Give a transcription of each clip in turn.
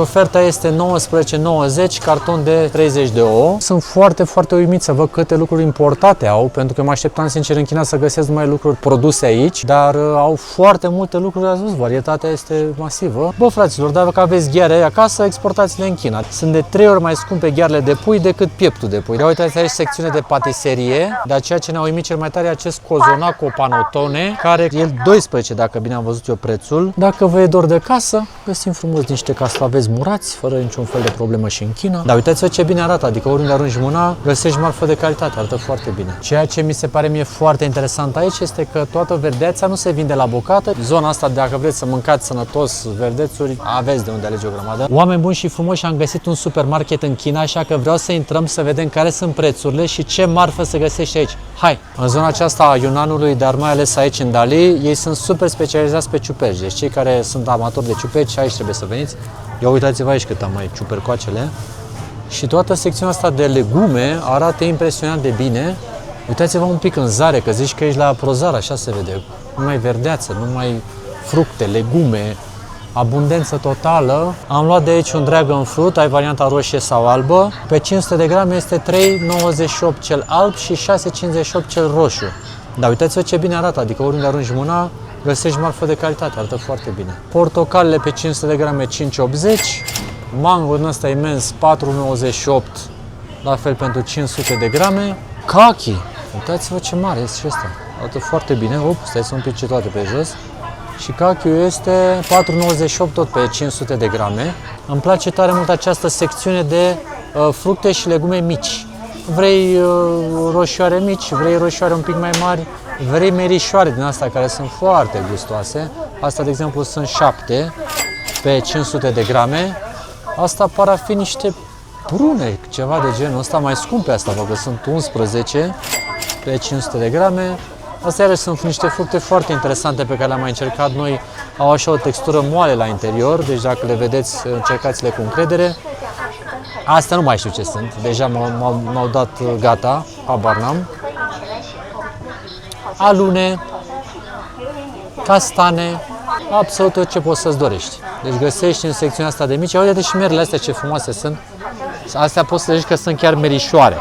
Oferta este 19,90, carton de 30 de ouă. Sunt foarte uimit să văd câte lucruri importate au, pentru că mă așteptam sincer în China să găsesc numai lucruri produse aici, dar au foarte multe lucruri, ați văzut, varietatea este masivă. Bă, fraților, dacă aveți gheare acasă, exportați-le în China. Sunt de 3 ori mai scumpe ghearele de pui decât pieptul de pui. Uitați aici secțiune de patiserie, dar ceea ce ne-a uimit cel mai tare e acest cozonac cu panotone, care e 12, dacă bine am văzut eu prețul. Dacă vă e dor de casă, găsim frumos niște castraveți murați, fără niciun fel de problemă și în China. Dar uitați-vă ce bine arată, adică oriunde arunci mâna, găsești marfă de calitate, arată foarte bine. Ceea ce mi se pare mie foarte interesant aici este că toată verdeața nu se vinde la bucată. Zona asta, dacă vreți să mâncați sănătos verdețuri, aveți de unde alege o grămadă. Oameni buni și frumoși, am găsit un supermarket în China, așa că vreau să intrăm să vedem care sunt prețurile și ce marfă se găsește aici. Hai! În zona aceasta a Yunanului, dar mai ales aici în Dali, ei sunt super specializați pe ciuperci. Deci cei care sunt amatori de ciuperci, aici trebuie să veniți. Ia uitați-vă aici cât am mai ciupercoacele. Și toată secțiunea asta de legume arată impresionant de bine. Uitați-vă un pic în zare, că zici că ești la Prozar, așa se vede. Numai verdeață, numai fructe, legume, abundență totală. Am luat de aici un Dragon Fruit, ai varianta roșie sau albă. Pe 500 de grame este 3,98 cel alb și 6,58 cel roșu. Dar uitați-vă ce bine arată, adică oriunde arunci mâna, găsești marfă de calitate, arată foarte bine. Portocalele pe 500 de grame 5,80, mango din ăsta imens 4,98, la fel pentru 500 de grame. Kaki, uitați-vă ce mare este și ăsta, arată foarte bine, stai să un pic toate pe jos. Și cachiul este 4,98 tot pe 500 de grame. Îmi place tare mult această secțiune de fructe și legume mici. Vrei roșioare mici, vrei roșioare un pic mai mari, vrei merișoare din astea care sunt foarte gustoase. Asta, de exemplu, sunt 7 pe 500 de grame. Asta par a fi niște prune, ceva de genul ăsta, mai scumpe asta, văd că sunt 11 pe 500 de grame. Astea iarăși sunt niște fructe foarte interesante pe care le-am mai încercat noi. Au așa o textură moale la interior, deci dacă le vedeți, încercați-le cu încredere. Astea nu mai știu ce sunt, deja m-au dat gata, habar n-am. Alune, castane, absolut tot ce poți să-ți dorești. Deci găsești în secțiunea asta de mici. Uite și merele astea ce frumoase sunt. Astea poți să zici că sunt chiar merișoare.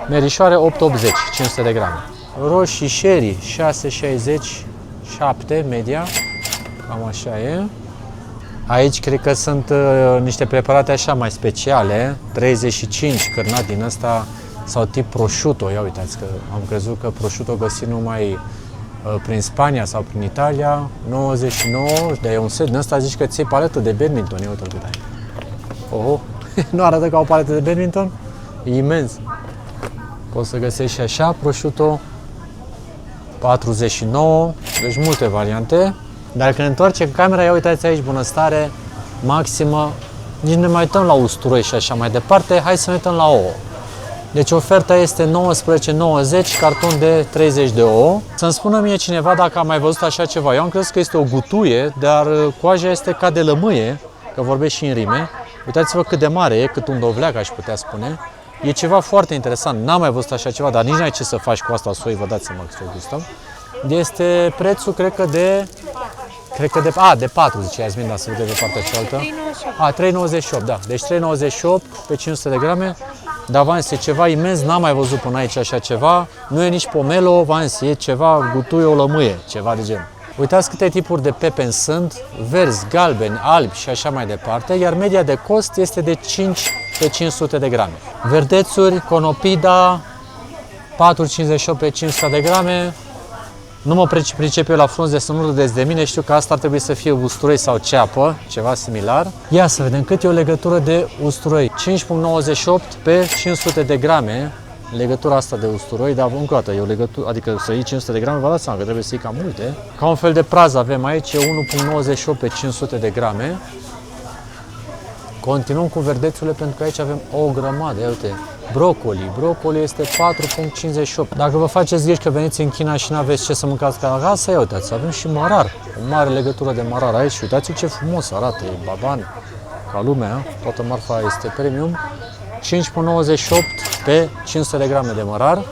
Merișoare 8,80, 500 de grame. Roșii sherry 6,60, 7 media, cam așa e. Aici cred că sunt niște preparate așa mai speciale, 35 cârnat din ăsta sau tip prosciutto. Ia uitați că am crezut că prosciutto găsit numai prin Spania sau prin Italia, 99, dar e un set din ăsta, zici că ții paletă de badminton, ia uite-l cât ai. Oho, nu arată ca o paletă de badminton? E imens. Poți să găsești și așa, prosciutto 49, deci multe variante. Dar când întoarcem camera, ia uitați aici, bunăstare maximă. Nici nu ne mai uităm la usturoi și așa mai departe. Hai să ne uităm la ouă. Deci oferta este 19,90, carton de 30 de ouă. Să-mi spună mie cineva dacă a mai văzut așa ceva. Eu am crezut că este o gutuie, dar coaja este ca de lămâie, că vorbesc și în rime. Uitați-vă cât de mare e, cât un dovleac aș putea spune. E ceva foarte interesant, n-am mai văzut așa ceva, dar nici n-ai ce să faci cu asta soi, vă dați seama că o gustăm. Este prețul, cred că de 4, zice Iasmin, dar să vedem de partea cealaltă. 3,98, da, deci 3,98 pe 500 de grame. Dar v-am zis, e ceva imens, n-am mai văzut până aici așa ceva. Nu e nici pomelo, v-am zis, e ceva gutuie, o lămâie, ceva de genul. Uitați câte tipuri de pepeni sunt, verzi, galbeni, albi și așa mai departe, iar media de cost este de 5 pe 500 de grame. Verdețuri, conopida, 4,58 pe 500 de grame. Nu mă pricep eu la frunze, să nu râdeți de mine, știu că asta ar trebui să fie usturoi sau ceapă, ceva similar. Ia să vedem cât e o legătură de usturoi. 5,98 pe 500 de grame. Legătura asta de usturoi, dar încă o dată, e o legătură, adică să iei 500 de grame, vă dați seama că trebuie să iei cam multe. Ca un fel de prază avem aici, e 1,98 pe 500 de grame. Continuăm cu verdețurile pentru că aici avem o grămadă, ia uite, brocoli este 4,58. Dacă vă faceți griji că veniți în China și nu aveți ce să mâncați ca acasă, ia uitați, avem și mărar, o mare legătură de mărar aici, uitați ce frumos arată, e baban, ca lumea, toată marfa este premium. 5,98 pe 500 de grame de mărar.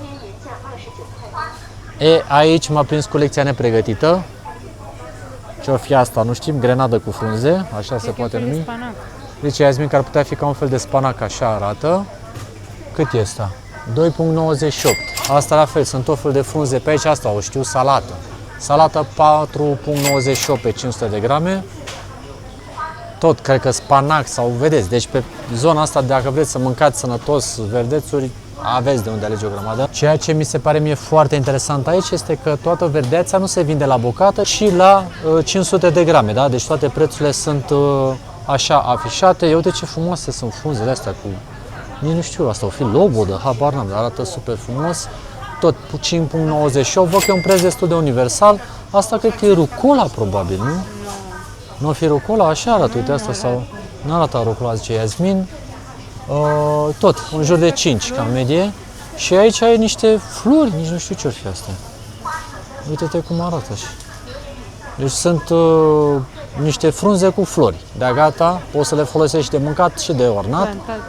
Aici m-a prins colecția nepregătită. Ce-o fi asta, nu știm, grenadă cu frunze, așa se poate numi. Deci Iasmin că ar putea fi ca un fel de spanac, așa arată. Cât e asta? 2,98. Asta la fel, sunt tot fel de frunze pe aici, asta o știu, salată. Salată 4,98 pe 500 de grame. Tot, cred că spanac sau vedeți, deci pe zona asta, dacă vreți să mâncați sănătos verdețuri, aveți de unde alege o grămadă. Ceea ce mi se pare mie foarte interesant aici este că toată verdeața nu se vinde la bucată, ci la 500 de grame, da? Deci toate prețurile sunt așa afișate. Eu uite ce frumoase sunt frunzele astea cu... Nici nu știu, asta o fi lobodă, habar n-am, arată super frumos. Tot 5,98, văd că e un preț destul de universal. Asta cred că e rucola probabil, nu? Nu o fi rucola, așa arată, uite asta sau... Nu arată rucola, zice Iasmin. Tot, în jur de 5 ca medie. Și aici ai niște flori, nici nu știu ce or fi astea. Uite-te cum arată așa. Deci sunt niște frunze cu flori. De gata, poți să le folosești de mâncat și de ornat. Plantat.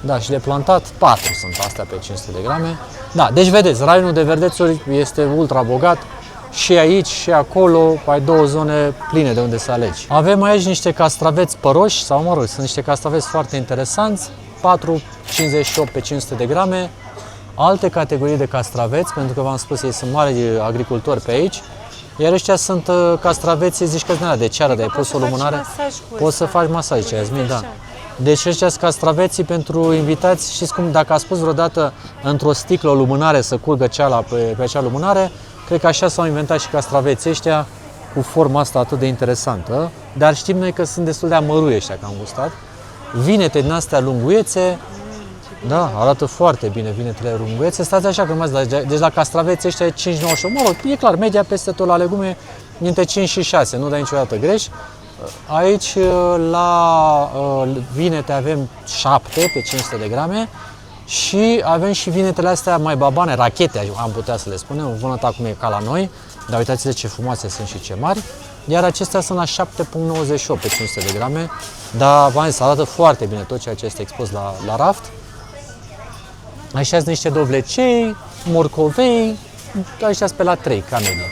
Da, și de plantat, 4 sunt astea pe 500 de grame. Da, deci vedeți, raionul de verdețuri este ultra bogat. Și aici și acolo ai două zone pline de unde să alegi. Avem aici niște castraveți păroși, sau mă rog, sunt niște castraveți foarte interesanți, 4,58 pe 500 de grame. Alte categorii de castraveți, pentru că v-am spus, ei sunt mari agricultori pe aici. Iar ăștia sunt castraveți, zici că de ceară, de ai pus o lumânare. Poți să faci masaj, ce Iasmin, da. Deci ăștia sunt castraveții pentru invitați. Știți cum, dacă a spus vreodată într-o sticlă o lumânare să curgă ceala pe acea lumânare, cred că așa s-au inventat și castraveții ăștia cu forma asta atât de interesantă. Dar știm noi că sunt destul de amărui ăștia, că am gustat. Vinete din astea lunguiețe, da, arată foarte bine vinetele lunguiețe. Stați așa că mai deci la castraveți ăștia e 5,98. Mă rog, e clar, media peste tot la legume dintre 5 și 6, nu dai niciodată greș. Aici la vinete avem 7 pe 500 de grame și avem și vinetele astea mai babane, rachete am putea să le spunem, vânăta cum e ca la noi, dar uitați-le ce frumoase sunt și ce mari. Iar acestea sunt la 7,98 pe 500 de grame, dar v-am zis, arată foarte bine tot ceea ce este expus la raft. Așa sunt niște dovlecei, morcovei, ăștia pe la 3, ca medie.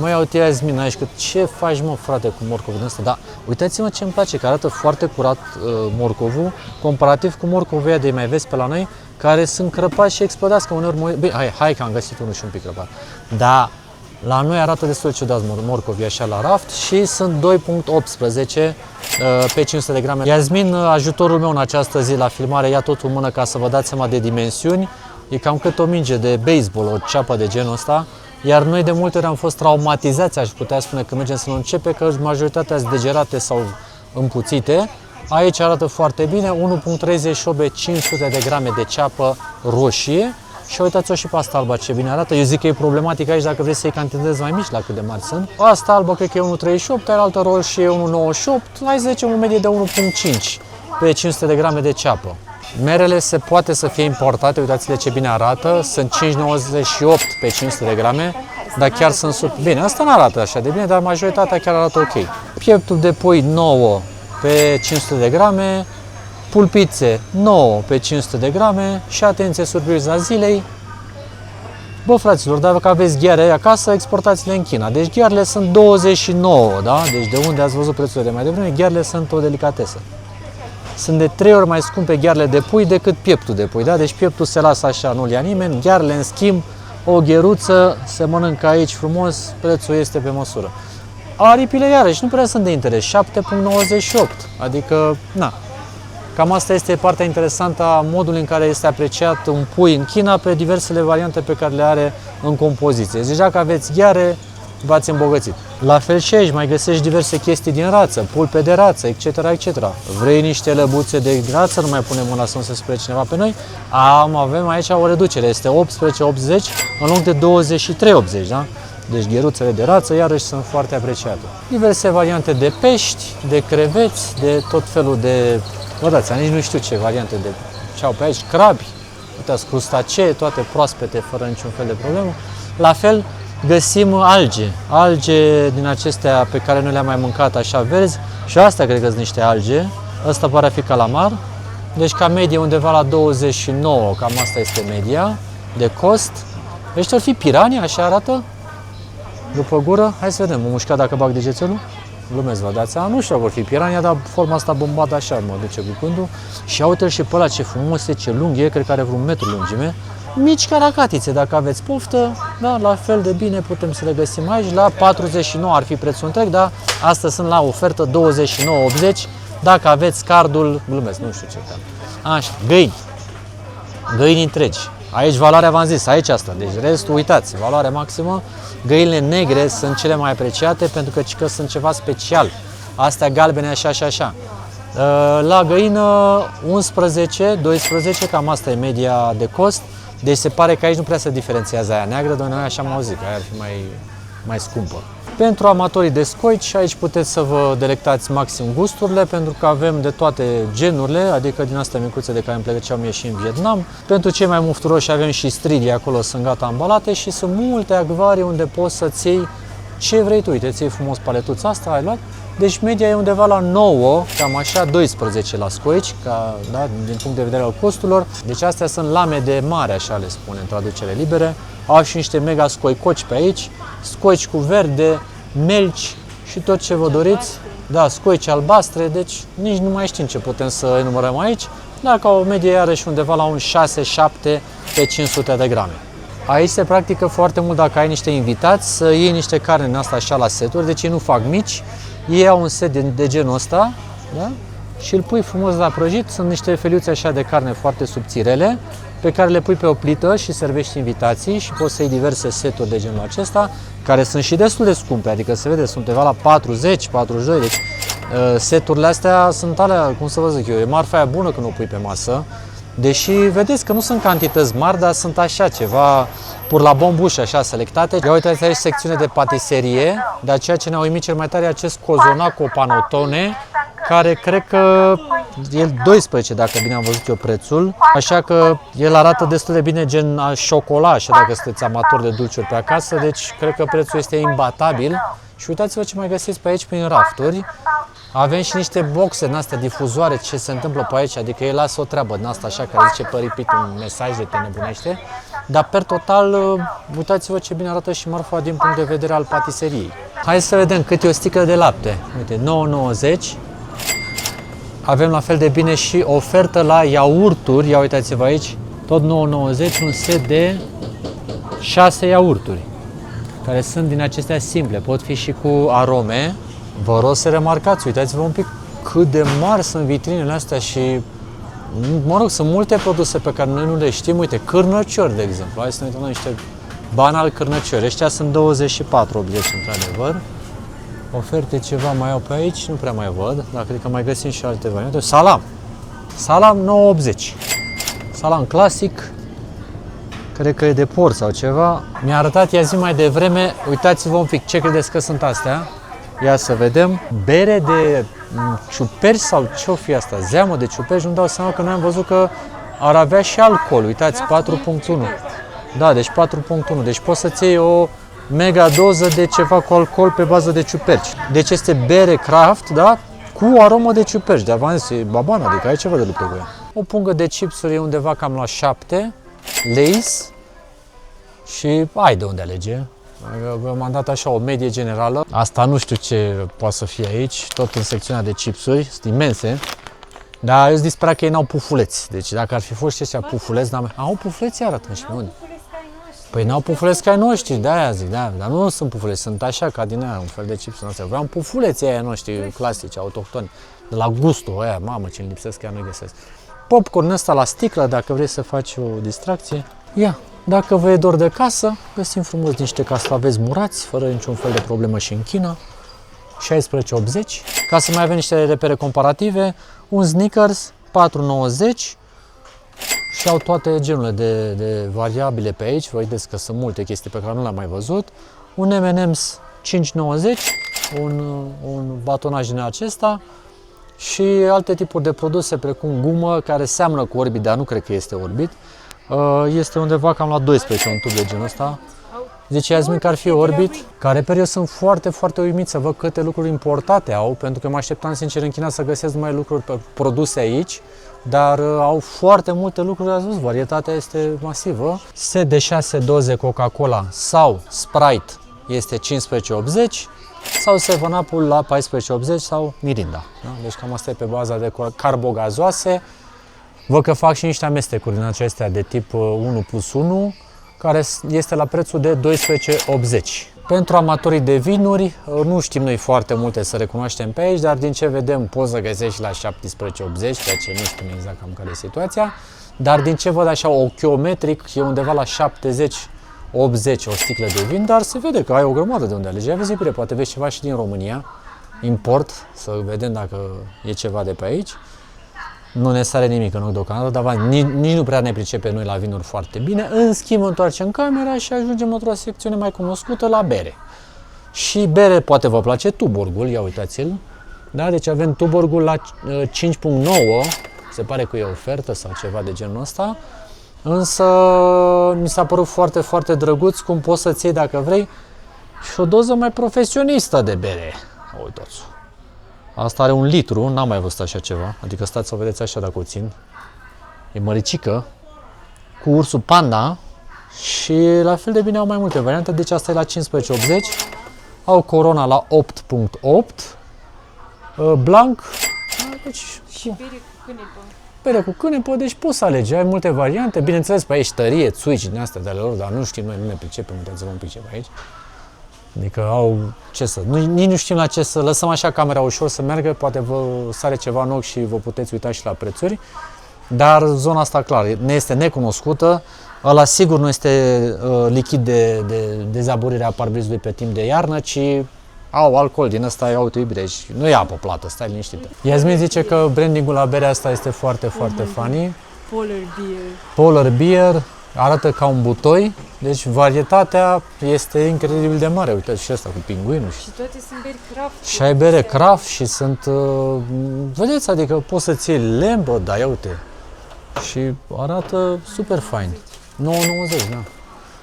Mă iau te Iasmin aici, că ce faci mă frate cu morcovul ăsta? Da, uitați-mă ce îmi place, că arată foarte curat morcovul, comparativ cu morcovul ăia de mai vezi pe la noi, care sunt crăpați și explodați, că uneori... Bine, hai că am găsit unul și un pic crăpat. Da, la noi arată destul de ciudat morcovii așa la raft și sunt 2,18 pe 500 de grame. Iasmin, ajutorul meu în această zi la filmare, ia totul în mână ca să vă dați seama de dimensiuni. E cam cât o minge de baseball, o ceapă de genul ăsta. Iar noi de multe ori am fost traumatizați, aș putea spune, când mergem să luăm cepe, că majoritatea sunt degerate sau împuțite. Aici arată foarte bine, 1,38 pe 500 de grame de ceapă roșie. Și uitați-o și pe asta albă ce bine arată. Eu zic că e problematic aici dacă vrei să iei cantități mai mici la cât de mari sunt. Asta albă cred că e 1,38, iar altă roșie e 1,98, hai să zicem o medie de 1,5 pe 500 de grame de ceapă. Merele se poate să fie importate, uitați-le ce bine arată, sunt 5,98 pe 500 de grame, dar chiar sunt bine, asta nu arată așa de bine, dar majoritatea chiar arată ok. Pieptul de pui 9 pe 500 de grame, pulpițe 9 pe 500 de grame și atenție, surpriza zilei. Bă, fraților, dacă aveți gheare acasă, exportați-le în China. Deci ghearele sunt 29, da? Deci de unde ați văzut prețurile de mai devreme, ghearele sunt o delicatesă. Sunt de 3 ori mai scumpe ghearele de pui decât pieptul de pui, da? Deci pieptul se lasă așa, nu-l ia nimeni, ghearele în schimb, o gheruță, se mănâncă aici frumos, prețul este pe măsură. Aripile iarăși nu prea sunt de interes, 7,98, adică, na. Cam asta este partea interesantă a modului în care este apreciat un pui în China pe diversele variante pe care le are în compoziție. Deci dacă aveți gheare, v-ați îmbogățit. La fel și aici mai găsești diverse chestii din rață, pulpe de rață, etc., etc. Vrei niște lăbuțe de rață, nu mai punem mâna să nu se spune cineva pe noi, avem aici o reducere, este 18,80 în loc de 23,80, da? Deci gheruțele de rață iarăși sunt foarte apreciate. Diverse variante de pești, de creveți, de tot felul de... Bă, dați, nici nu știu ce variante de ce au pe aici, crabi, uitați, crustacee, toate proaspete, fără niciun fel de problemă. La fel, găsim alge din acestea pe care nu le-am mai mâncat așa verzi și astea cred că sunt niște alge. Ăsta pare a fi calamar, deci ca medie undeva la 29, cam asta este media de cost. Ăștia ar fi pirania, așa arată, după gură. Hai să vedem, mă mușca dacă bag degețelul. glumesc, vă dați seama, nu știu, vor fi Piranha, dar forma asta bombată așa mă duce cu gândul. Și uite-l și pe ăla ce frumos e, ce lung e, cred că are vreun metru lungime. Mici caracatițe, dacă aveți poftă, da, la fel de bine putem să le găsim aici. La 49 ar fi prețul întreg, dar astăzi sunt la ofertă 29,80 dacă aveți cardul, glumesc, nu știu ce card. Așa, găini. Găini întregi. Aici valoarea, v-am zis, aici asta. Deci restul, uitați, valoare maximă. Găinile negre sunt cele mai apreciate pentru că sunt ceva special. Astea galbene așa și așa. La găină 11, 12, cam asta e media de cost. Deci se pare că aici nu prea se diferențiază aia neagră, dar noi așa am auzit, că aia ar fi mai scumpă. Pentru amatorii de scoici, aici puteți să vă delectați maxim gusturile, pentru că avem de toate genurile, adică din astea micuțe de care îmi plăceau mie și în Vietnam. Pentru cei mai mufturoși avem și stridii, acolo sunt gata ambalate și sunt multe acvarii unde poți să-ți iei ce vrei tu. Uite, ți iei frumos paletuța asta, ai luat. Deci media e undeva la 9, cam așa, 12 la scoici, da, din punct de vedere al costurilor. Deci astea sunt lame de mare, așa le spune în traducere libere. Au și niște mega scoicoci pe aici, scoici cu verde, melci și tot ce vă doriți. Da, scoici albastre, deci nici nu mai știm ce putem să enumerăm aici, dar ca o medie iarăși undeva la un 6-7 pe 500 de grame. Aici se practică foarte mult dacă ai niște invitați să iei niște carne din asta așa la seturi, deci ei nu fac mici, ei au un set de genul ăsta, da? Și îl pui frumos la prăjit, sunt niște feliuțe așa de carne foarte subțirele, pe care le pui pe o plită și servești invitații și poți să iei diverse seturi de genul acesta, care sunt și destul de scumpe, adică se vede, sunt undeva la 40, 42, deci seturile astea sunt alea, cum să vă zic eu, e marfa aia bună când o pui pe masă, deși vedeți că nu sunt cantități mari, dar sunt așa ceva pur la bombuș, așa selectate. Ia uitați aici secțiune de patiserie, dar ceea ce ne-a uimit cel mai tare e acest cozonac cu panotone, care cred că e 12, dacă bine am văzut eu prețul, așa că el arată destul de bine gen șocolat, așa dacă sunteți amatori de dulciuri pe acasă, deci cred că prețul este imbatabil. Și uitați-vă ce mai găsiți pe aici prin rafturi. Avem și niște boxe din astea difuzoare, ce se întâmplă pe aici, adică el lasă o treabă din asta așa, care zice pe repeat un mesaj de te nebunește. Dar per total, uitați-vă ce bine arată și marfa din punct de vedere al patiseriei. Hai să vedem cât e o sticlă de lapte. Uite, 9,90. Avem la fel de bine și ofertă la iaurturi, ia uitați-vă aici, tot 9,90, un set de 6 iaurturi, care sunt din acestea simple, pot fi și cu arome. Vă rog să remarcați, uitați-vă un pic cât de mari sunt vitrinele astea și, mă rog, sunt multe produse pe care noi nu le știm. Uite, cârnăciori, de exemplu, hai să ne uităm la niște banal cârnăciori, ăștia sunt 24,80 într-adevăr. Oferte ceva mai au pe aici, nu prea mai văd, dar cred că mai găsim și alte variante. Salam! Salam 9,80. Salam clasic, cred că e de porc sau ceva. Mi-a arătat ea zi mai devreme, uitați-vă un pic ce credeți că sunt astea. Ia să vedem. Bere de ciuperci sau ce-o fi asta? Zeamă de ciuperci, nu-mi dau seama că noi am văzut că ar avea și alcool. Uitați, 4.1. Da, deci 4.1. Deci poți să-ți iei o mega doză de ceva cu alcool pe bază de ciuperci. Deci este bere craft, da? Cu aromă de ciuperci. De avans e babană, adică ai ceva de luptă cu ea. O pungă de chipsuri e undeva cam la 7. Lay's. Și ai de unde alege. M-am dat așa o medie generală. Asta nu știu ce poate să fie aici, tot în secțiunea de chipsuri, sunt imense. Dar eu sunt disperat că ei n-au pufuleți. Deci dacă ar fi fost și ăștia pufuleți, au pufuleți iar atunci, unde? Păi n-au pufuleți ca ai noștri, de-aia zic, da, dar nu sunt pufuleți, sunt așa ca din aia, un fel de chipsuri astea. Vreau pufuleții aia noștri clasici, autohtoni, de la gustul aia, mamă ce-mi lipsesc, chiar nu-i găsesc. Popcorn ăsta la sticlă, dacă vrei să faci o distracție, ia. Dacă vă e dor de casă, găsim frumos niște castraveți murați, fără niciun fel de problemă și în China, 16,80. Ca să mai avem niște repere comparative, un Snickers, 4,90 și au toate genurile de variabile pe aici. Vă vedeți că sunt multe chestii pe care nu le-am mai văzut. Un M&M's 5,90, un batonaj din acesta și alte tipuri de produse precum gumă care seamănă cu Orbit, dar nu cred că este Orbit. Este undeva cam la 12 un tub de genul ăsta. Zice Iasmin că ar fi Orbit. Ca reper eu sunt foarte, foarte uimit să văd câte lucruri importate au, pentru că mă așteptam sincer în China să găsesc numai lucruri produse aici, dar au foarte multe lucruri, ați văzut, varietatea este masivă. Set de 6 doze Coca-Cola sau Sprite este 15,80, sau 7-Up-ul la 14,80 sau Mirinda. Da? Deci cam asta e pe baza de carbogazoase. Văd că fac și niște amestecuri din acestea de tip 1+1, care este la prețul de 12,80. Pentru amatorii de vinuri, nu știm noi foarte multe să recunoaștem pe aici, dar din ce vedem poți să găsești la 17,80, ceea ce nu știm exact cam care e situația. Dar din ce văd așa ochiometric, e undeva la 70 80 o sticlă de vin, dar se vede că ai o grămadă de unde alege. Ia vezi, bine, poate vezi ceva și din România, import, să vedem dacă e ceva de pe aici. Nu ne sare nimic în ochi deocamdată, dar nici nu prea ne pricepe noi la vinuri foarte bine. În schimb, întoarcem camera și ajungem într-o secțiune mai cunoscută, la bere. Și bere, poate vă place Tuborgul, ia uitați-l. Da? Deci avem Tuborgul la 5,9, se pare că e ofertă sau ceva de genul ăsta. Însă mi s-a părut foarte, foarte drăguț cum poți să-ți iei, dacă vrei, și o doză mai profesionistă de bere. Uitați. Asta are 1 litru, n-am mai văzut așa ceva. Adică stați să o vedeți așa dacă o țin. E măricică, cu ursul panda și la fel de bine au mai multe variante. Deci asta e la 15,80. Au Corona la 8,8. Blanc. Deci, și bere cu cânepă. Bere cu cânepă, deci poți să alegi, ai multe variante. Bineînțeles, pe aici tărie, țuici din astea de ale lor, dar nu știm noi, nu ne pricepem, uitați-vă un pic ce pe aici. Adică au, ce să, nici nu știm la ce să, lăsăm așa camera ușor să meargă, poate vă sare ceva în ochi și vă puteți uita și la prețuri. Dar zona asta, clar, ne este necunoscută. Ăla sigur nu este lichid de dezaburire a parbrizului pe timp de iarnă, ci au alcool din ăsta, e autoiubire, deci nu e apă plată, stai liniștită. Iasmin zice că brandingul la berea asta este foarte, foarte funny. Polar Beer. Polar Beer, arată ca un butoi, deci varietatea este incredibil de mare. Uite și asta cu pinguinul. Și toate sunt beri craft. Și ai bere craft și sunt, vedeți, adică poți să-ți iei lemn, da, ia uite. Și arată super fain. 9,90, da.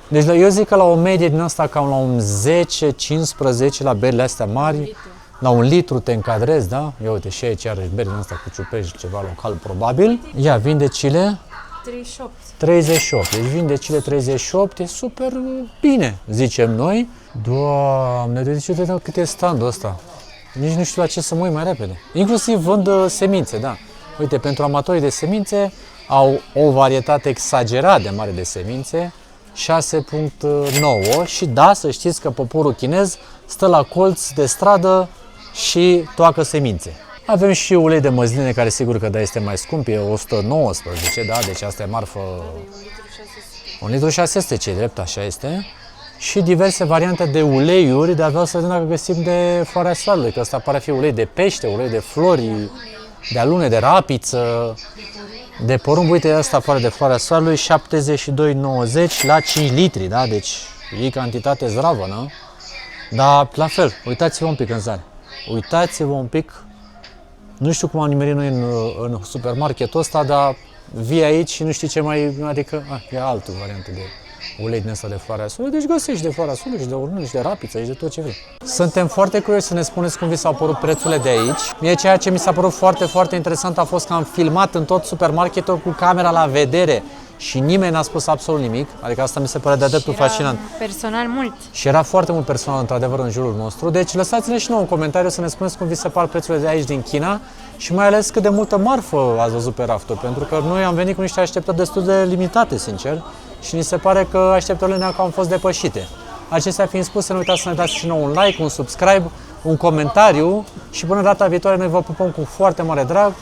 Deci eu zic că la o medie din asta cam la un 10-15 la berile astea mari, la 1 litru te încadrezi, da? Ia uite și aici are beri din asta cu ciuperci, ceva local probabil. Ia, vindecile 38. 38, deci vindecile 38 e super bine, zicem noi. Doamne, deci uite cât e standul ăsta. Nici nu știu la ce să mă uit mai repede. Inclusiv vând semințe, da. Uite, pentru amatorii de semințe au o varietate exagerat de mare de semințe. 6,9 și da, să știți că poporul chinez stă la colț de stradă și toacă semințe. Avem și ulei de măsline, care sigur că da, este mai scump, e 119, da, deci asta e marfă 1 litru 600, ce drept, așa este. Și diverse variante de uleiuri, dar vreau să vedem dacă găsim de floarea soarelui, că ăsta pare a fi ulei de pește, ulei de flori, de alune, de rapiță, de porumb. Uite, asta afară de floarea soarelui, 72,90 la 5 litri, da? Deci e cantitate zdravănă. Dar la fel, uitați-vă un pic în zare. Uitați-vă un pic. Nu știu cum am nimerit noi în supermarketul ăsta, dar vii aici și nu știi ce mai, adică, e altă variantă de ulei din ăsta de floarea soarelui. Deci găsești de floarea soarelui și de urmă și de rapiță și de tot ce vrei. Suntem foarte curioși să ne spuneți cum vi s-au părut prețurile de aici. Mie ceea ce mi s-a părut foarte, foarte interesant a fost că am filmat în tot supermarketul cu camera la vedere și nimeni n-a spus absolut nimic. Adică asta mi se pare de-a dreptul fascinant. Personal mult. Și era foarte mult personal, într-adevăr, în jurul nostru. Deci lăsați-ne și nouă un comentariu să ne spuneți cum vi se par prețurile de aici din China și mai ales cât de multă marfă ați văzut pe rafturi, pentru că noi am venit cu niște așteptări destul de limitate, sincer, și ni se pare că așteptările ne au fost depășite. Acestea fiind spuse, nu uitați să ne dați și nouă un like, un subscribe, un comentariu și până data viitoare noi vă pupăm cu foarte mare drag.